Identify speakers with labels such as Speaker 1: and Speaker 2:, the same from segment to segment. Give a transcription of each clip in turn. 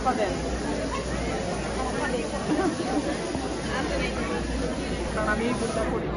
Speaker 1: পাবেন কারণ আমি এই ভুলটা করি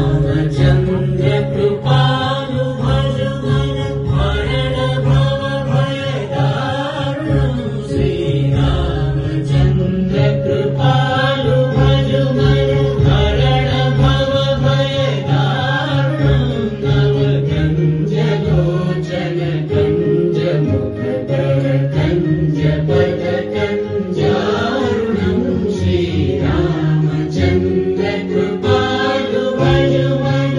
Speaker 2: श्रीरामचन्द्र कृपालु भज मन हरण भव भय दारुणम् श्रीरामचन्द्र कृपालु भज मन हरण भव भय दारुणम् नव कंज लोचन कंज मुखकर कंज पद कंजारुणम् श्रीरामचन्द्र कृपालु भज मन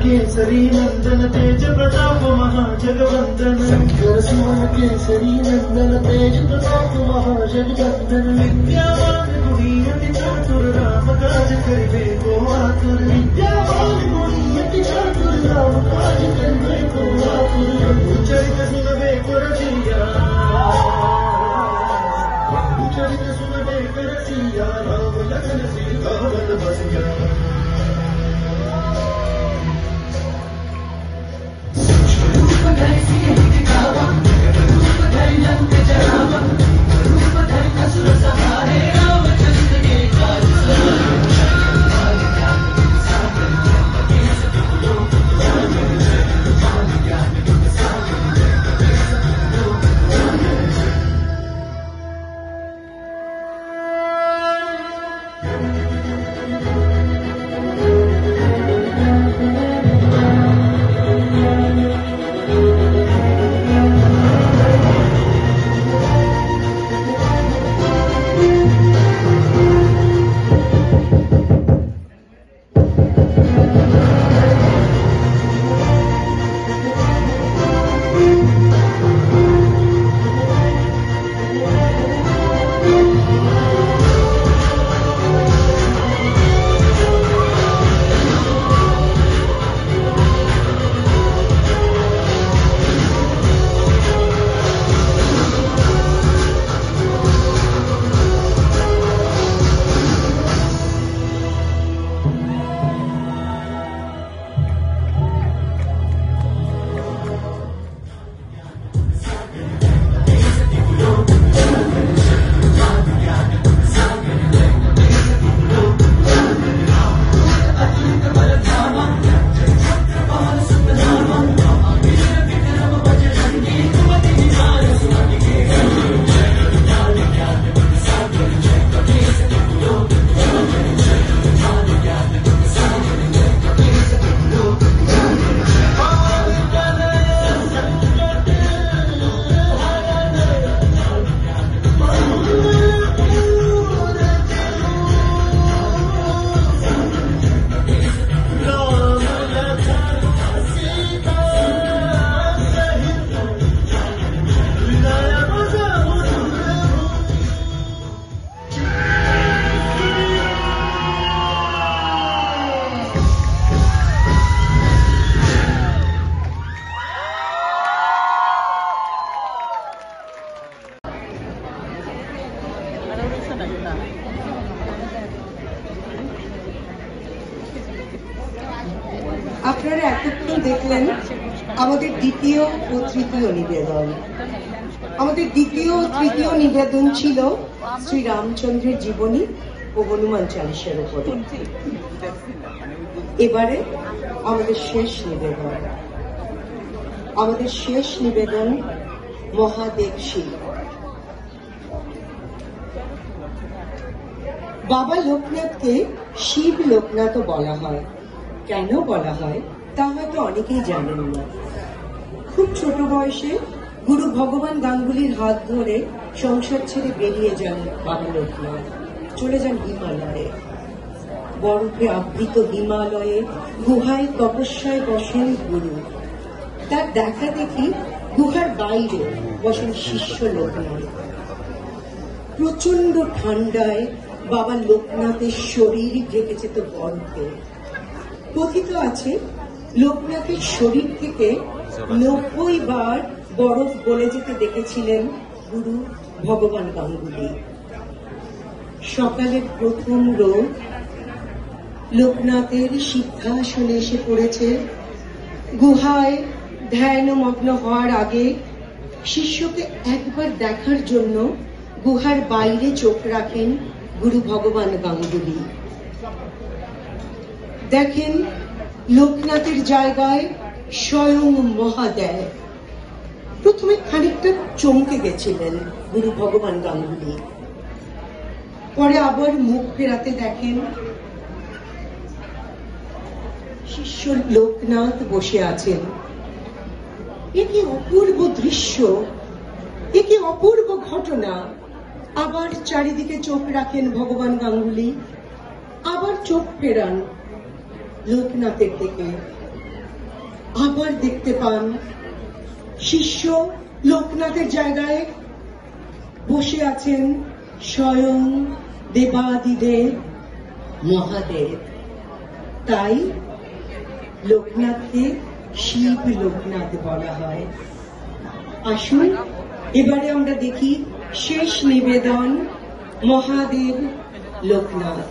Speaker 3: केसरी नंदन तेज प्रताप महाजगवंदन शंकर सुमन केसरी नंदन तेज प्रताप महाजगवंदन विद्यावान गुणी अति चातुर राम काज करने को आतुर विद्यावान मुनियति चातुर राम काज करने को आतुर चरित सुनबे को रसिया चरित सुनबे को रसिया राम लखन सीता वन बसिया
Speaker 4: আপনারা এতক্ষণ দেখলেন আমাদের দ্বিতীয় ও তৃতীয় নিবেদন। আমাদের দ্বিতীয় ও তৃতীয় নিবেদন ছিল শ্রী রামচন্দ্রের জীবনী ও হনুমান চালিসার উপরে। এবারে আমাদের শেষ নিবেদন, মহাদেব শিব। বাবা লোকনাথকে শিব লোকনাথও বলা হয়। কেন বলা হয় তা হয়তো অনেকেই জানেন না। খুব ছোট বয়সে গুরু ভগবান গাঙ্গুলির হাত ধরে সংসার ছেড়ে বেরিয়ে যান বাবা লোকনাথ, চলে যান হিমালয়ে। বরফে আবৃত হিমালয়ে গুহায় তপস্যায় বসেন গুরু। তার দেখা দেখি গুহার বাইরে বসেন শিষ্য লোকনাথ। প্রচন্ড ঠান্ডায় বাবা লোকনাথের শরীর ঢেকেছে তো বরফে। কথিত আছে লোকনাথের শরীর থেকে 90 বার বরফ গলে যেতে দেখেছিলেন গুরু ভগবান গাঙ্গুলি। সকালের প্রথম রোদ লোকনাথের সিংহাসনে এসে পড়েছে। গুহায় ধ্যানমগ্ন হওয়ার আগে শিষ্যকে একবার দেখার জন্য গুহার বাইরে চোখ রাখেন গুরু ভগবান গাঙ্গুলি। দেখেন লোকনাথের জায়গায় স্বয়ং মহাদেব। প্রথমে খানিকটা চমকে গেছিলেন গুরু ভগবান গাঙ্গুলি, পরে আবার মুখ ফেরাতে দেখেন শিষ্য লোকনাথ বসে আছেন। এ কি অপূর্ব দৃশ্য, এ কি অপূর্ব ঘটনা। আবার চারিদিকে চোখ রাখেন ভগবান গাঙ্গুলি, আবার চোখ ফেরান লোকনাথের দিকে। আবার দেখতে পান শিষ্য লোকনাথের জায়গায় বসে আছেন স্বয়ং দেবাদিদেব মহাদেব। তাই লোকনাথকে শিব লোকনাথ বলা হয়। আসুন এবারে আমরা দেখি শেষ নিবেদন মহাদেব লোকনাথ।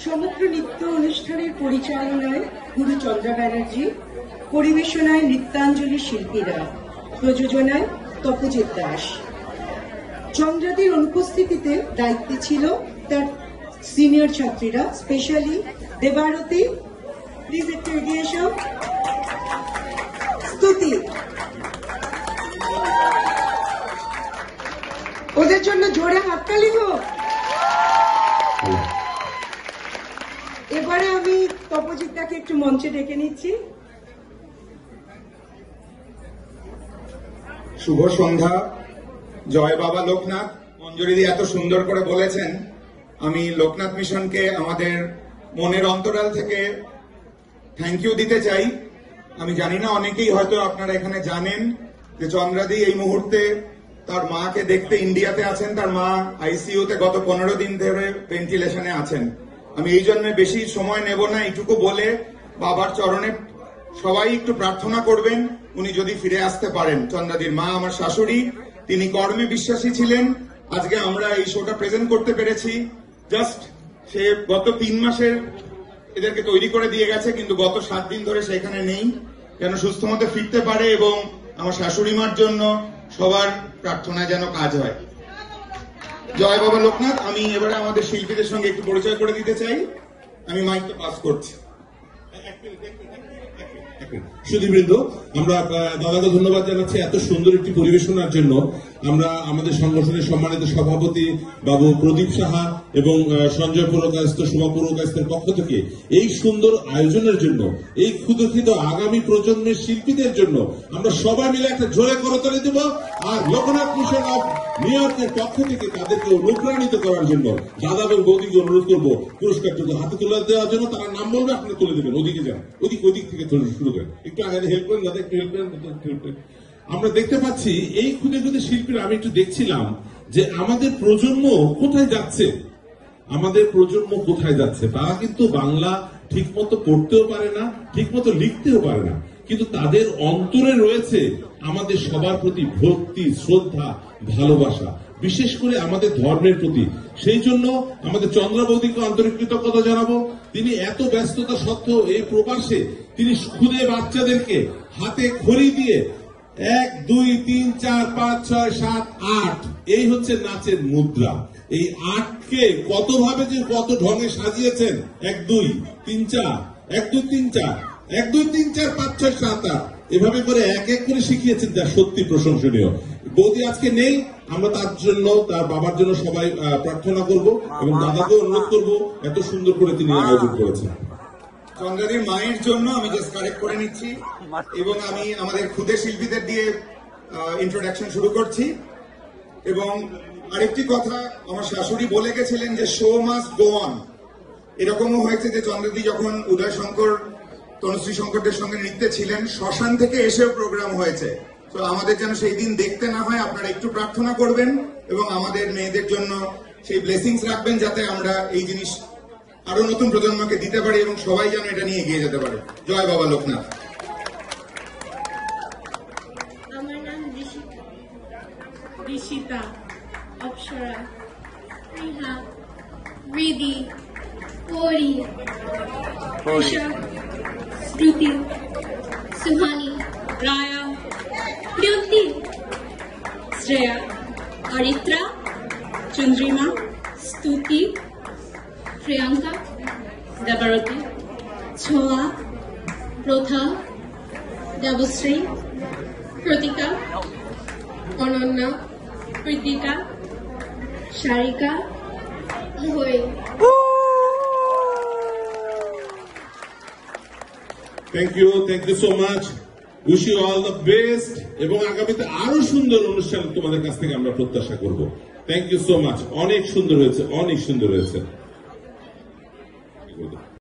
Speaker 4: সমগ্র নৃত্য অনুষ্ঠানের পরিচালনায় গুরু চন্দ্রা ব্যানার্জি, পরিবেশনায় নৃত্যাঞ্জলি শিল্পীরা, প্রযোজনায় তপজিৎ দাস। চন্দ্রাদির অনুপস্থিতিতে দায়িত্বে ছিল তার সিনিয়র ছাত্রীরা, স্পেশালি দেবারতী, প্লিজ একটু এগিয়ে এসো, স্তুতি। ওদের জন্য জোরে হাততালি হোক। এবারে আমি তপজিৎদাকে একটু মঞ্চে ডেকে নিচ্ছি।
Speaker 5: শুভ সন্ধ্যা, জয় বাবা লোকনাথ। মঞ্জুরিদি এত সুন্দর করে বলেছেন। আমি লোকনাথ মিশনকে আমাদের মনের অন্তরাল থেকে থ্যাংক ইউ দিতে চাই। আমি জানি না অনেকেই হয়তো আপনারা এখানে জানেন যে চন্দ্রাদি এই মুহূর্তে তার মাকে দেখতে ইন্ডিয়াতে আছেন। তার মা আইসিইউতে গত 15 দিন ধরে ভেন্টিলেশনে আছেন। আমি এই জন্য বেশি সময় নেব না, এইটুকু বলে বাবার চরণে সবাই একটু প্রার্থনা করবেন উনি যদি ফিরে আসতে পারেন। চন্দ্রাদির মা আমার শাশুড়ি, তিনি কর্মে বিশ্বাসী ছিলেন। আজকে আমরা এই শোটা প্রেজেন্ট করতে পেরেছি। জাস্ট সে গত 3 মাসের এদেরকে তৈরি করে দিয়ে গেছে, কিন্তু গত 7 দিন ধরে সেখানে নেই, যেন সুস্থ মতো ফিরতে পারে এবং আমার শাশুড়ি মার জন্য সবার প্রার্থনা যেন কাজ হয়। জয় বাবা লোকনাথ। আমি এবারে আমাদের শিল্পীদের সঙ্গে একটু পরিচয় করে দিতে চাই। আমি মাইকটা পাস করছি।
Speaker 6: সুধীবৃন্দ, আমরা দাদাকে ধন্যবাদ জানাচ্ছি এত সুন্দর একটি পরিবেশনার জন্য। আমরা আমাদের সংগঠনের সম্মানিত সভাপতি বাবু প্রদীপ সাহা এবং সঞ্জয় পুরকায়স্থ, শোভা পুরকায়স্থের পক্ষ থেকে এই সুন্দর আয়োজনের জন্য, এই ক্ষুদ্র আগামী প্রজন্মের শিল্পীদের জন্য আমরা সবাই মিলে একটা জোরে করতালি দেব। আর লোকনাথ মিশন অফ নিউ ইয়র্কের পক্ষ থেকে তাদেরকে অনুপ্রাণিত করার জন্য দাদা এবং বৌদিকে অনুরোধ করবো পুরস্কারটুকু হাতে তুলে দেওয়ার জন্য। তারা নাম বলবে, আপনারা তুলে দেবেন। ওদিকে যান, ওদিক থেকে শুরু করেন। একটু আগে হেল্প করেন দাদা, একটু হেল্প করেন। আমরা দেখতে পাচ্ছি এই ক্ষুদে শিল্পীরা, আমি একটু দেখছিলাম যে আমাদের প্রজন্ম কোথায় যাচ্ছে, তারা কিন্তু বাংলা ঠিক মতো পড়তেও পারে না, ঠিক মতো লিখতেও পারে না, কিন্তু তাদের অন্তরে রয়েছে আমাদের সবার প্রতি ভক্তি, শ্রদ্ধা, ভালোবাসা, বিশেষ করে আমাদের ধর্মের প্রতি। সেই জন্য আমাদের চন্দ্রা বৌদিকে আন্তরিক কৃতজ্ঞতা জানাবো। তিনি এত ব্যস্ততা সত্ত্বেও এই প্রবাসে তিনি খুদে বাচ্চাদেরকে হাতে খড়ি দিয়ে 1 2 3 4 5 6 7 8 এই হচ্ছে নাচের মুদ্রা। এই 8কে কতভাবে যে কত ঢঙে সাজিয়েছেন, 1 2 3 4 1 2 3 4 1 2 3 4 5 6 7 8 এভাবে করে এক এক করে শিখিয়েছেন, যা সত্যি প্রশংসনীয়। বৌদি আজকে নেই, আমরা তার জন্য, তার বাবার জন্য সবাই প্রার্থনা করব এবং দাদাকে অনুরোধ করব এত সুন্দর করে তিনি আয়োজন করেছেন।
Speaker 5: চন্দ্রাদির মায়ের জন্য আমি জাস্ট কারেক্ট করে নিচ্ছি এবং আমি আমাদের ক্ষুদে শিল্পীদের দিয়ে ইন্ট্রোডাকশন শুরু করছি। এবং আরেকটি কথা, আমার শাশুড়ি বলে গেছিলেন যে শো মাস্ট গো অন। এরকমও হয়েছে যে চন্দ্রাদি যখন উদয় শঙ্কর, তনুশ্রী শঙ্করদের সঙ্গে নৃত্যে ছিলেন, শ্মশান থেকে এসেও প্রোগ্রাম হয়েছে। তো আমাদের যেন সেই দিন দেখতে না হয়, আপনারা একটু প্রার্থনা করবেন এবং আমাদের মেয়েদের জন্য সেই ব্লেসিংস রাখবেন, যাতে আমরা এই জিনিস আরো নতুন প্রজন্মকে দিতে পারি এবং সবাই যেন এটা নিয়ে এগিয়ে যেতে পারে। জয় বাবা লোকনাথ।
Speaker 7: আমার নাম ঋষিতা, অপ্সরা, রিহা, রিদি, পরি, ঈশা, শ্রুতি, সুহানি, রায়া, প্রিয়ন্তি, শ্রেয়া, অরিত্রা, চন্দ্রিমা, স্তুতি, প্রিয়াঙ্কা, দেবারতী, ছোয়া, প্রথা, দেবশ্রী, প্রতিকা, অনন্যা, প্রীতিকা, সারিকা, হই।
Speaker 6: Thank you so much. Wish you all the best এবং আগামীতে আরো সুন্দর অনুষ্ঠান তোমাদের কাছ থেকে আমরা প্রত্যাশা করব। Thank you so much. অনেক সুন্দর হয়েছে।